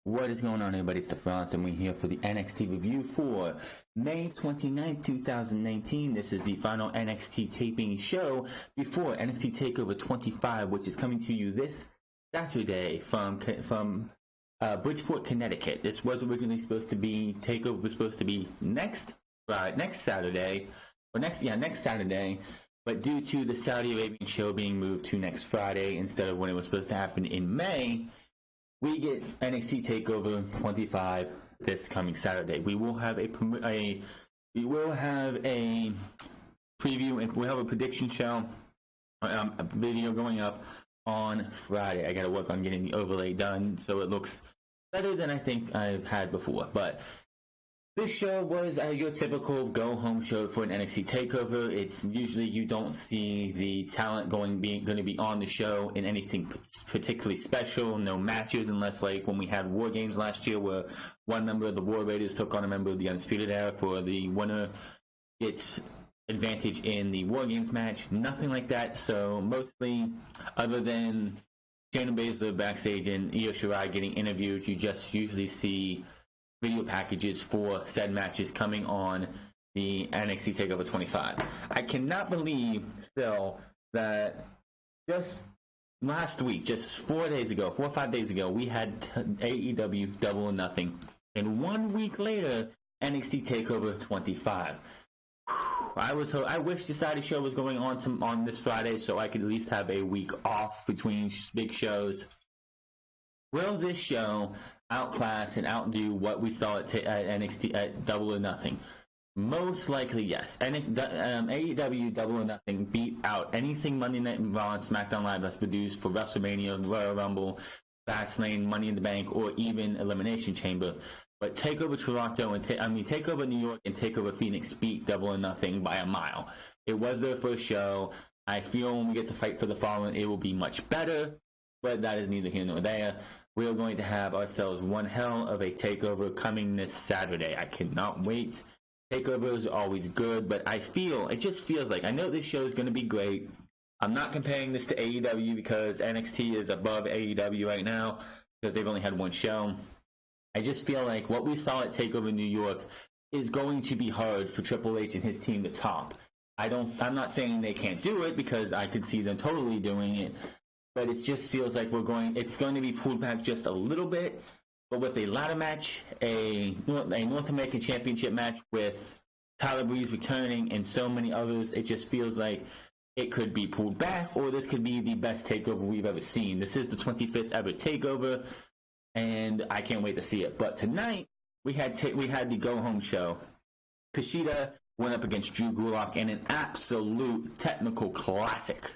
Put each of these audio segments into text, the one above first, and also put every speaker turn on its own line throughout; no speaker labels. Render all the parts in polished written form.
What is going on, everybody? It's the France, and we're here for the NXT review for May 29th, 2019. This is the final NXT taping show before NXT Takeover 25, which is coming to you this Saturday from Bridgeport, Connecticut. This was originally supposed to be, Takeover was supposed to be next Saturday, next Saturday, but due to the Saudi Arabian show being moved to next Friday instead of when it was supposed to happen in May, we get NXT Takeover 25 this coming Saturday. We will have a preview, and we'll have a prediction show, a video going up on Friday. I got to work on getting the overlay done so it looks better than I think I've had before. But this show was your typical go-home show for an NXT Takeover. It's usually you don't see the talent going to be on the show in anything particularly special. No matches, unless like when we had War Games last year, where one member of the War Raiders took on a member of the Undisputed Era for the winner gets advantage in the War Games match. Nothing like that. So mostly, other than Shayna Baszler backstage and Io Shirai getting interviewed, you just usually see video packages for said matches coming on the NXT Takeover 25. I cannot believe still that just last week, just 4 or 5 days ago, we had AEW Double or Nothing, and 1 week later, NXT Takeover 25. I wish the Saturday show was going on this Friday so I could at least have a week off between big shows. Will this show outclass and outdo what we saw at NXT at Double or Nothing? Most likely, yes. AEW Double or Nothing beat out anything Monday Night Raw and SmackDown Live that's produced for WrestleMania, Royal Rumble, Fastlane, Money in the Bank, or even Elimination Chamber. But Takeover Toronto and Takeover New York and Takeover Phoenix beat Double or Nothing by a mile. It was their first show. I feel when we get to fight for the following, it will be much better. But that is neither here nor there. We are going to have ourselves one hell of a takeover coming this Saturday. I cannot wait. Takeovers are always good, but it just feels like, I know this show is going to be great. I'm not comparing this to AEW because NXT is above AEW right now because they've only had one show. I just feel like what we saw at Takeover New York is going to be hard for Triple H and his team to top. I'm not saying they can't do it because I could see them totally doing it. But it just feels like it's going to be pulled back just a little bit. But with a ladder match, a North American Championship match with Tyler Breeze returning and so many others, it just feels like it could be pulled back, or this could be the best takeover we've ever seen. This is the 25th ever takeover, and I can't wait to see it. But tonight, we had the go-home show. Kushida went up against Drew Gulak in an absolute technical classic.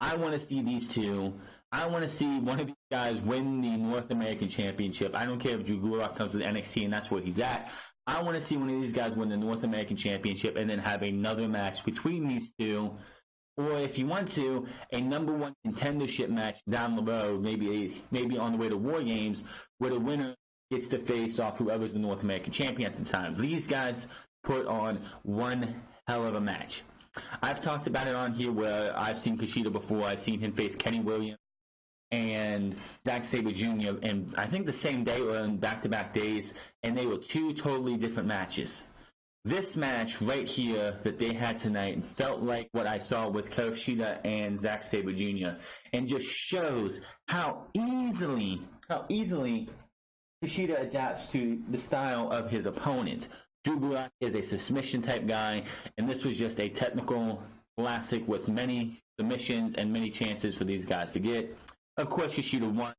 I want to see these two. I want to see one of these guys win the North American Championship. I don't care if Drew Gulak comes to the NXT and that's where he's at. I want to see one of these guys win the North American Championship and then have another match between these two. Or if you want to, a number one contendership match down the road, maybe on the way to War Games, where the winner gets to face off whoever's the North American Champion at the time. These guys put on one hell of a match. I've talked about it on here where I've seen Kushida before. I've seen him face Kenny Williams and Zack Sabre Jr. and I think the same day or in back-to-back days, and they were two totally different matches. This match right here that they had tonight felt like what I saw with Kushida and Zack Sabre Jr. and just shows how easily Kushida adapts to the style of his opponent. Drew Gulak is a submission type guy, and this was just a technical classic with many submissions and many chances for these guys to get. Of course, Kushida won.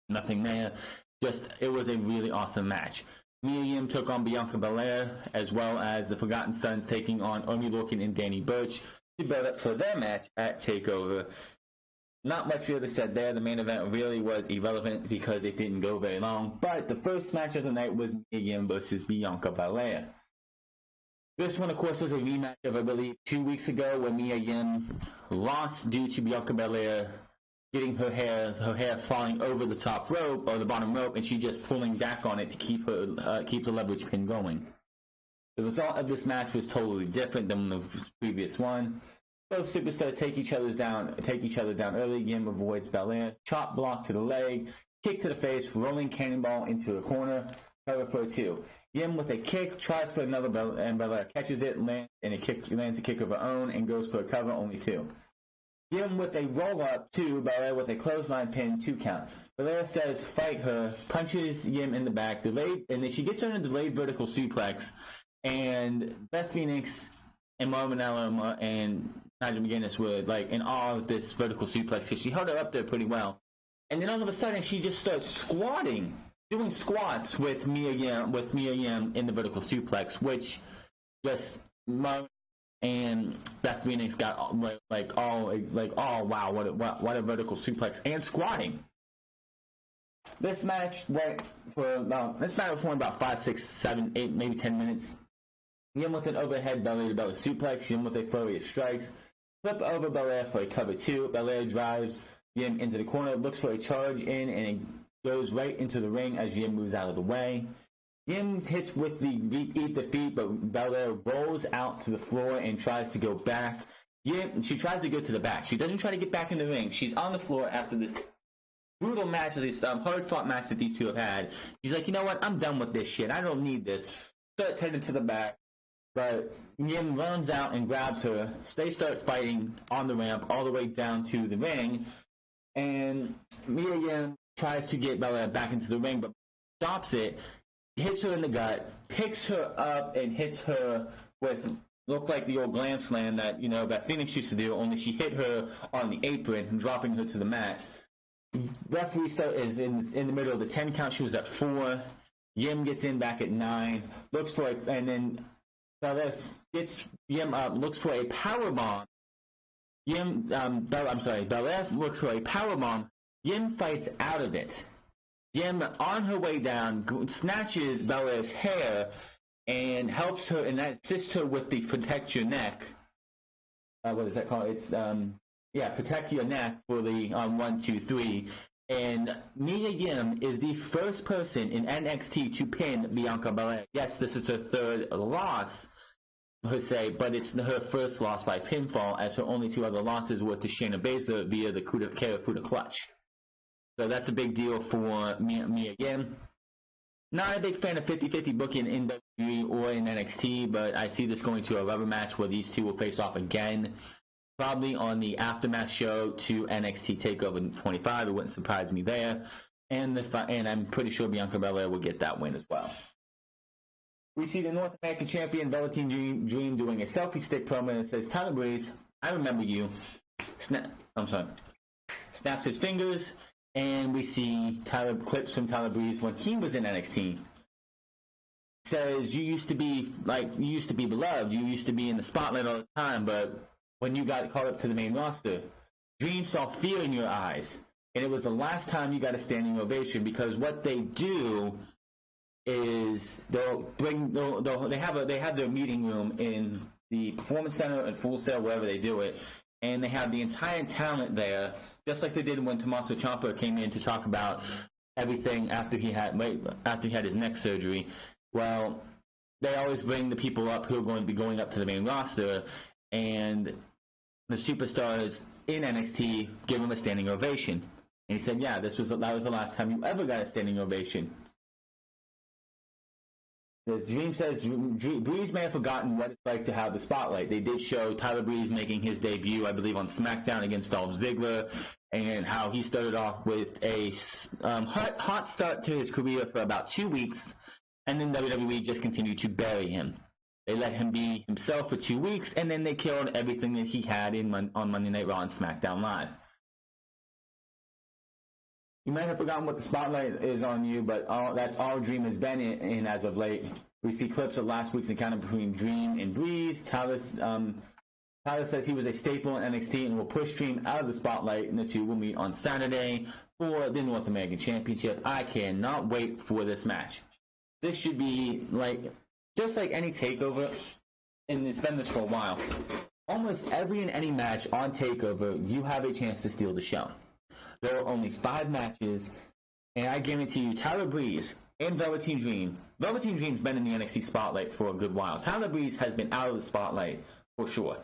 Nothing there. It was a really awesome match. Mia Yim took on Bianca Belair, as well as the Forgotten Sons taking on Oney Lorcan and Danny Burch to build up for their match at TakeOver. Not much really said there. The main event really was irrelevant because it didn't go very long. But the first match of the night was Mia Yim versus Bianca Belair. This one, of course, was a rematch of, I believe, 2 weeks ago when Mia Yim lost due to Bianca Belair getting her hair falling over the top rope or the bottom rope, and she just pulling back on it to keep the leverage pin going. The result of this match was totally different than the previous one. Both superstars take each other down early. Yim avoids Belair. Chop block to the leg. kick to the face, rolling cannonball into a corner, cover for a 2. Yim with a kick, tries for another, and Belair catches it, lands a kick of her own, and goes for a cover, only 2. Yim with a roll-up, 2, Belair with a clothesline pin, 2 count. Belair says, fight her, punches Yim in the back, delayed, and then she gets her in a delayed vertical suplex, and Beth Phoenix and Marvinella and Nigel McGuinness were like in awe of this vertical suplex because she held her up there pretty well. And then all of a sudden she just starts squatting, doing squats with Mia Yim in the vertical suplex, which just Marv and Beth Phoenix got wow, what a vertical suplex and squatting. This match went for about 5, 6, 7, 8, maybe 10 minutes. Yim with an overhead belly-to-belly suplex. Yim with a flurry of strikes. Flip over Belair for a cover 2. Belair drives Yim into the corner, looks for a charge in, and it goes right into the ring as Yim moves out of the way. Yim hits with the eat the feet, but Belair rolls out to the floor and tries to go back. She tries to go to the back. She doesn't try to get back in the ring. She's on the floor after this brutal match, this hard-fought match that these two have had. She's like, you know what? I'm done with this shit. I don't need this. Starts heading to the back. But Yim runs out and grabs her. They start fighting on the ramp all the way down to the ring. And Mia Yim tries to get Belair back into the ring, but stops it, hits her in the gut, picks her up, and hits her with look like the old glam slam that, Beth Phoenix used to do, only she hit her on the apron, dropping her to the mat. Referee is in the middle of the 10 count. She was at 4. Yim gets in back at 9. Looks for it, and then Belair gets Yim up, looks for a power bomb. Belair looks for a power bomb. Yim fights out of it. Yim, on her way down, snatches Belair's hair and helps her and assists her with the protect your neck. What is that called? It's protect your neck for the 1, 2, 3. And Mia Yim is the first person in NXT to pin Bianca Belair. Yes, this is her 3rd loss, per se, but it's her first loss by pinfall, as her only 2 other losses were to Shayna Baszler via the Karafuda clutch. So that's a big deal for Mia Yim. Not a big fan of 50-50 booking in WWE or in NXT, but I see this going to a rubber match where these two will face off again. Probably on the aftermath show to NXT Takeover 25. It wouldn't surprise me there. And I'm pretty sure Bianca Belair will get that win as well. We see the North American champion Velveteen Dream doing a selfie stick promo that says, Tyler Breeze, I remember you. Snaps his fingers, and we see clips from Tyler Breeze when he was in NXT. Says, you used to be beloved. You used to be in the spotlight all the time, but when you got called up to the main roster, Dream saw fear in your eyes, and it was the last time you got a standing ovation, because what they do is they have their meeting room in the Performance Center and Full Sail, wherever they do it, and they have the entire talent there, just like they did when Tommaso Ciampa came in to talk about everything after he had his neck surgery. Well, they always bring the people up who are going to be going up to the main roster, and the superstars in NXT give him a standing ovation. And he said, yeah, that was the last time you ever got a standing ovation. The Dream says Breeze may have forgotten what it's like to have the spotlight. They did show Tyler Breeze making his debut, I believe, on SmackDown against Dolph Ziggler, and how he started off with a hot start to his career for about 2 weeks, and then WWE just continued to bury him. They let him be himself for 2 weeks, and then they killed everything that he had on Monday Night Raw and SmackDown Live. You might have forgotten what the spotlight is on you, but that's all Dream has been in as of late. We see clips of last week's encounter between Dream and Breeze. Tyler says he was a staple in NXT and will push Dream out of the spotlight, and the two will meet on Saturday for the North American Championship. I cannot wait for this match. This should be just like any TakeOver, and it's been this for a while. Almost every and any match on TakeOver, you have a chance to steal the show. There are only 5 matches, and I guarantee you, Tyler Breeze and Velveteen Dream's been in the NXT spotlight for a good while. Tyler Breeze has been out of the spotlight for sure.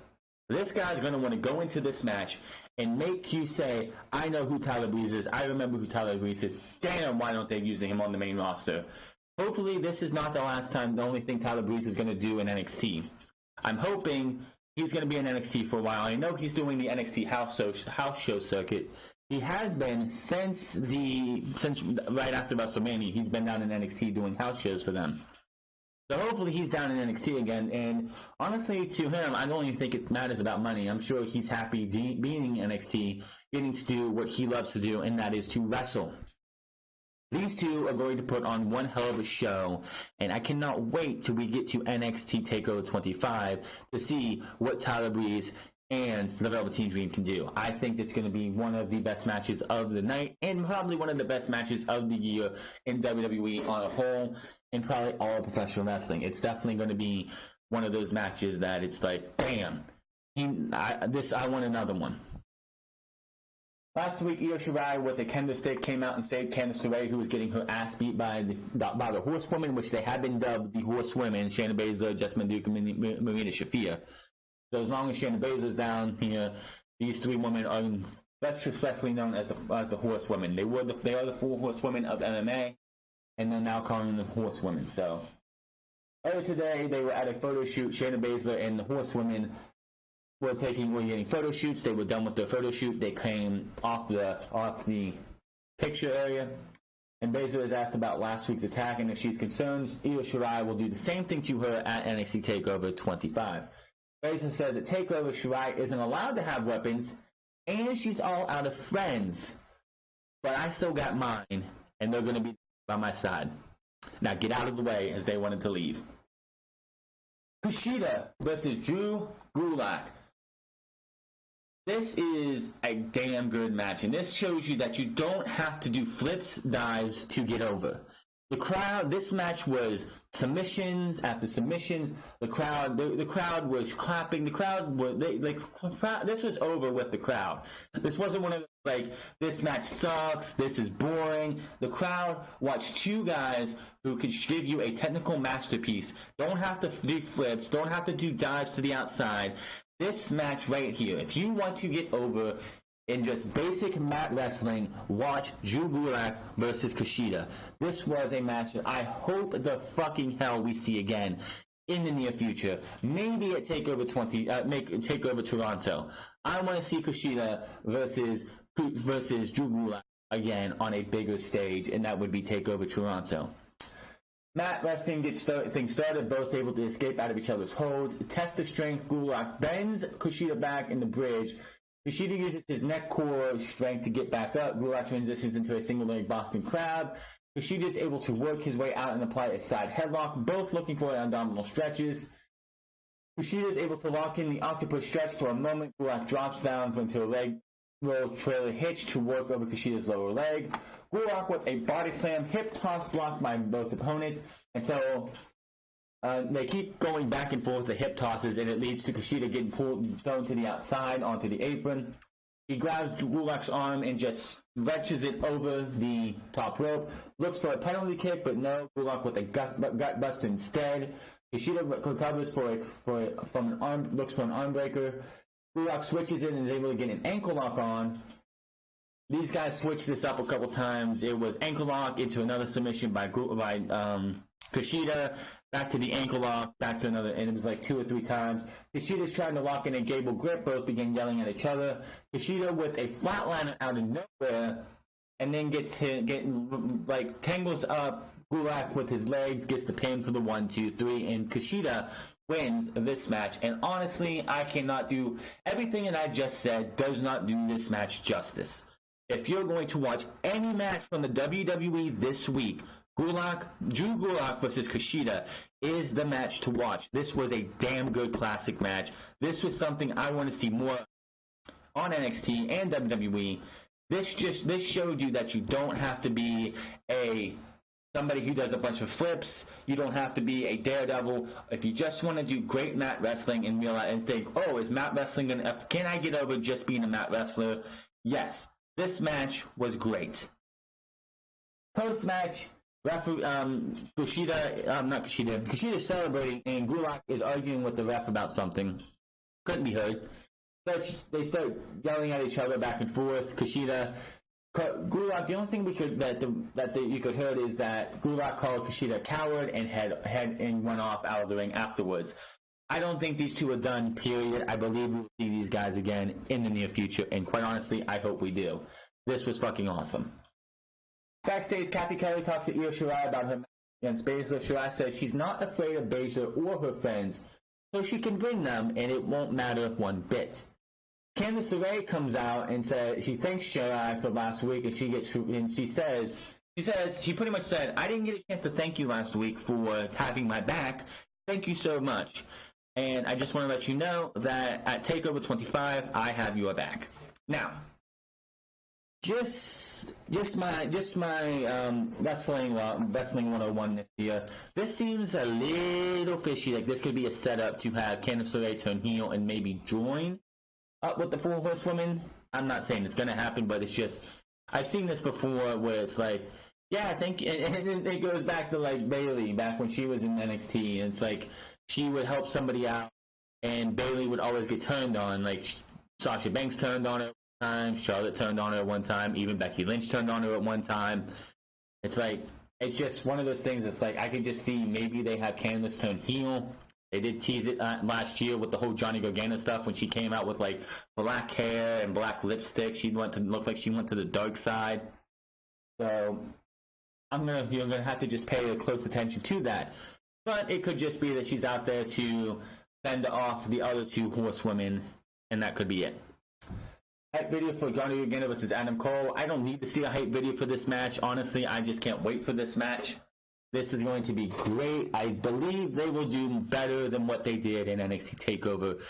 This guy's going to want to go into this match and make you say, I know who Tyler Breeze is. I remember who Tyler Breeze is. Damn, why don't they using him on the main roster? Hopefully, this is not the last time, the only thing Tyler Breeze is going to do in NXT. I'm hoping he's going to be in NXT for a while. I know he's doing the NXT house show circuit. He has been since right after WrestleMania. He's been down in NXT doing house shows for them. So hopefully he's down in NXT again. And honestly, to him, I don't even think it matters about money. I'm sure he's happy being in NXT, getting to do what he loves to do, and that is to wrestle. These two are going to put on one hell of a show, and I cannot wait till we get to NXT Takeover 25 to see what Tyler Breeze and the Velveteen Dream can do. I think it's going to be one of the best matches of the night, and probably one of the best matches of the year in WWE on a whole, and probably all of professional wrestling. It's definitely going to be one of those matches that it's like, bam, I want another one. Last week, Io Shirai with a kendo stick came out and saved Candice LeRae, who was getting her ass beat by the Horsewomen, which they have been dubbed the Horsewomen, Shayna Baszler, Jessamine Duke, and Marina Shafir. So as long as Shayna Baszler's down here, these three women are best respectfully known as the Horsewomen. They are the four Horsewomen of MMA, and they're now calling them the Horsewomen. So earlier today, they were at a photo shoot. Shayna Baszler and the Horsewomen were getting photo shoots. They were done with their photo shoot. They came off the picture area, and Baszler was asked about last week's attack, and if she's concerned, Io Shirai will do the same thing to her at NXT Takeover 25. Baszler says at Takeover, Shirai isn't allowed to have weapons, and she's all out of friends. But I still got mine, and they're going to be by my side. Now get out of the way as they wanted to leave. Kushida versus Drew Gulak. This is a damn good match, and this shows you that you don't have to do flips, dives to get over. The crowd, this match was submissions after submissions. The crowd was clapping. This was over with the crowd. This wasn't one of the, this match sucks, this is boring. The crowd watched two guys who could give you a technical masterpiece. Don't have to do flips, don't have to do dives to the outside. This match right here, if you want to get over in just basic mat wrestling, watch Drew Gulak versus Kushida. This was a match that I hope the fucking hell we see again in the near future. Maybe at Takeover Takeover Toronto. I want to see Kushida versus Drew Gulak again on a bigger stage, and that would be Takeover Toronto. Mat wrestling gets things started, both able to escape out of each other's holds. Test of strength, Gulak bends Kushida back in the bridge. Kushida uses his neck core strength to get back up. Gulak transitions into a single leg Boston Crab. Kushida is able to work his way out and apply a side headlock, both looking for abdominal stretches. Kushida is able to lock in the octopus stretch for a moment. Gulak drops down into a leg roll trailer hitch to work over Kushida's lower leg. Gulak with a body slam, hip toss blocked by both opponents until they keep going back and forth the hip tosses, and it leads to Kushida getting thrown to the outside onto the apron. He grabs Gulak's arm and just wrenches it over the top rope. Looks for a penalty kick, but no. Gulak with a gut bust instead. Kushida recovers from an arm, looks for an arm breaker. Gulak switches it and is able to get an ankle lock on. These guys switched this up a couple times. It was ankle lock into another submission by Kushida, back to the ankle lock, back to another, and it was like 2 or 3 times. Kushida's trying to lock in a Gable grip, both begin yelling at each other. Kushida with a flatliner out of nowhere, and then tangles up Gulak with his legs, gets the pin for the 1, 2, 3, and Kushida wins this match. And honestly, I cannot do everything that I just said does not do this match justice. If you're going to watch any match from the WWE this week, Drew Gulak versus Kushida is the match to watch. This was a damn good classic match. This was something I want to see more on NXT and WWE. This showed you that you don't have to be somebody who does a bunch of flips. You don't have to be a daredevil. If you just want to do great mat wrestling and realize and think, oh, is mat wrestling can I get over just being a mat wrestler? Yes, this match was great. Post-match, Kushida's celebrating, and Gulak is arguing with the ref about something. couldn't be heard. But they start yelling at each other back and forth. Kushida, Gulak. The only thing we could you could heard is that Gulak called Kushida a coward and went off out of the ring afterwards. I don't think these two are done. Period. I believe we'll see these guys again in the near future, and quite honestly, I hope we do. This was fucking awesome. Backstage, Kathy Kelly talks to Io Shirai about her match against Baszler. Shirai says she's not afraid of Baszler or her friends, so she can bring them, and it won't matter one bit. Candice LeRae comes out and says she thanks Shirai for last week, and she pretty much said, "I didn't get a chance to thank you last week for having my back. Thank you so much, and I just want to let you know that at Takeover 25, I have your back." Now, just my wrestling 101 this year. This seems a little fishy. Like this could be a setup to have Candice LeRae turn heel and maybe join up with the Four Horsewomen. I'm not saying it's gonna happen, but it's just I've seen this before where it's like, yeah, I think, and it goes back to like Bayley back when she was in NXT, and it's like she would help somebody out, and Bayley would always get turned on. Like Sasha Banks turned on her time, Charlotte turned on her at one time, even Becky Lynch turned on her at one time. It's like, it's just one of those things. It's like I could just see maybe they have Candice turn heel. They did tease it last year with the whole Johnny Gargano stuff when she came out with like black hair and black lipstick. She went to look like she went to the dark side. So you're gonna have to just pay close attention to that. But it could just be that she's out there to fend off the other two horsewomen, and that could be it. Hype video for Johnny Gargano versus Adam Cole. I don't need to see a hype video for this match. Honestly, I just can't wait for this match. This is going to be great. I believe they will do better than what they did in NXT TakeOver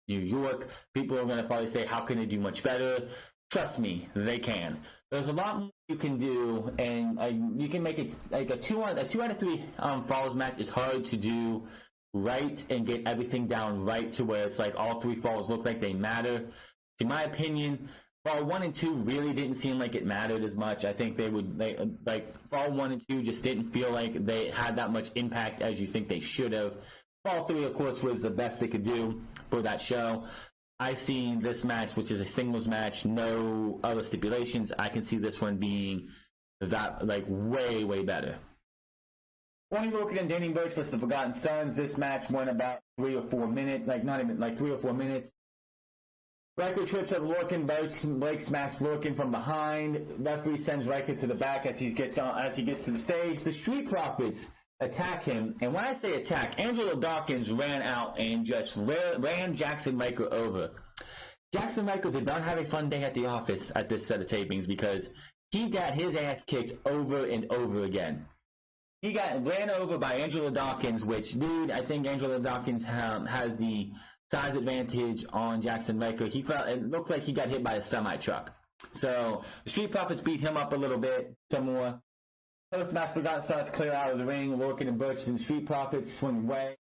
New York. People are going to probably say, how can they do much better? Trust me, they can. There's a lot more you can do, and you can make it like a two out of three falls match is hard to do right and get everything down right to where it's like all three falls look like they matter. In my opinion, Fall 1 and 2 really didn't seem like it mattered as much. I think Fall 1 and 2 just didn't feel like they had that much impact as you think they should have. Fall 3, of course, was the best they could do for that show. I see this match, which is a singles match, no other stipulations. I can see this one being that like way, way better. Tony Roken and Danny Burch versus the Forgotten Sons. This match went about 3 or 4 minutes, not even 3 or 4 minutes. Riker trips up Lorcan. Blake smacks Lorcan from behind. Referee sends Riker to the back as he gets to the stage. The Street Profits attack him, and when I say attack, Angelo Dawkins ran out and just ran Jackson Riker over. Jackson Riker did not have a fun day at the office at this set of tapings because he got his ass kicked over and over again. He got ran over by Angelo Dawkins, which, dude, I think Angelo Dawkins has the size advantage on Jackson Riker. It looked like he got hit by a semi-truck. So the Street Profits beat him up a little bit, some more. Post-match, Forgotten Sons clear out of the ring. Lorcan and Burch and the Street Profits swing away.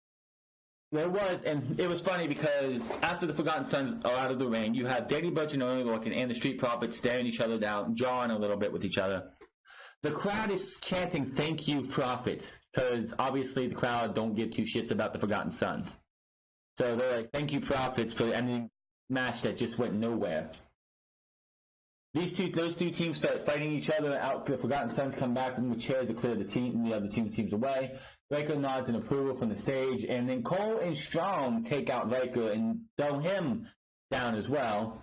It was funny because after the Forgotten Sons are out of the ring, you have Danny Burch and Only Lorcan and the Street Profits staring each other down, jawing a little bit with each other. The crowd is chanting, "Thank you, Profits," because obviously the crowd don't give two shits about the Forgotten Sons. So they're like, "Thank you, Profits," for the ending match that just went nowhere. Those two teams start fighting each other out. The Forgotten Sons come back with chairs to clear the other two teams away. Riker nods in approval from the stage, and then Cole and Strong take out Riker and throw him down as well.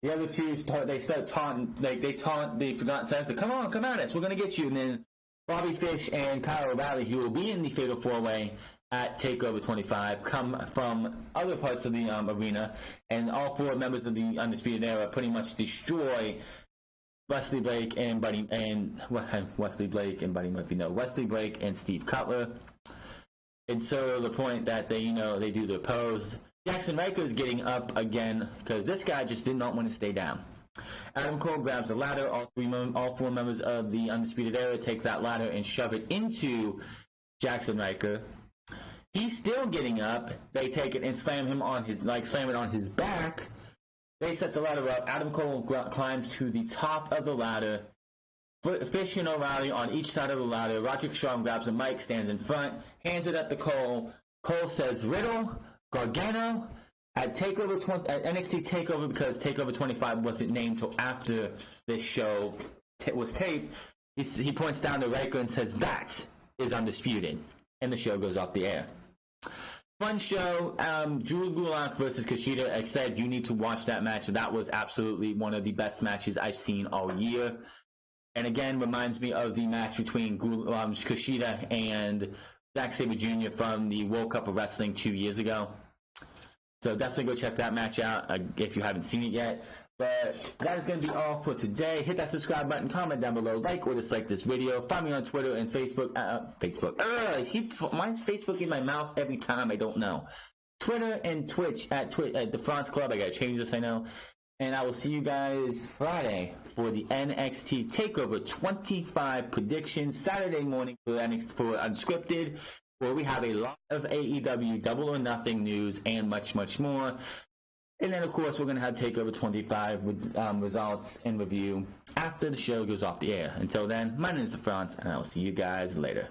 The other two start taunting, they taunt the Forgotten Sons to come at us, we're gonna get you. And then Bobby Fish and Kyle O'Reilly, who will be in the Fatal 4-Way at TakeOver 25, come from other parts of the arena, and all four members of the Undisputed Era pretty much destroy Wesley Blake and Buddy and Steve Cutler. And so the point that they do their pose. Jackson Riker is getting up again because this guy just did not want to stay down. Adam Cole grabs the ladder. All four members of the Undisputed Era take that ladder and shove it into Jackson Riker. He's still getting up. They take it and slam it on his back. They set the ladder up. Adam Cole climbs to the top of the ladder. Fish and O'Reilly on each side of the ladder. Roderick Strong grabs a mic, stands in front, hands it up to Cole. Cole says, "Riddle, Gargano," At NXT Takeover, because Takeover 25 wasn't named till after this show was taped, he points down the record and says that is undisputed, and the show goes off the air. Fun show. Drew Gulak versus Kushida. Like I said, you need to watch that match. That was absolutely one of the best matches I've seen all year. And again, reminds me of the match between Kushida and Zack Sabre Jr. from the World Cup of Wrestling 2 years ago. So definitely go check that match out if you haven't seen it yet. But that is going to be all for today. Hit that subscribe button, comment down below, like or dislike this video. Find me on Twitter and Facebook. Why is Facebook in my mouth every time? I don't know. Twitter and Twitch at the France Club. I got to change this, I know. And I will see you guys Friday for the NXT Takeover 25 predictions. Saturday morning for Unscripted, where we have a lot of AEW Double or Nothing news and much, much more. And then, of course, we're going to have Takeover 25 with results and review after the show goes off the air. Until then, my name is France, and I will see you guys later.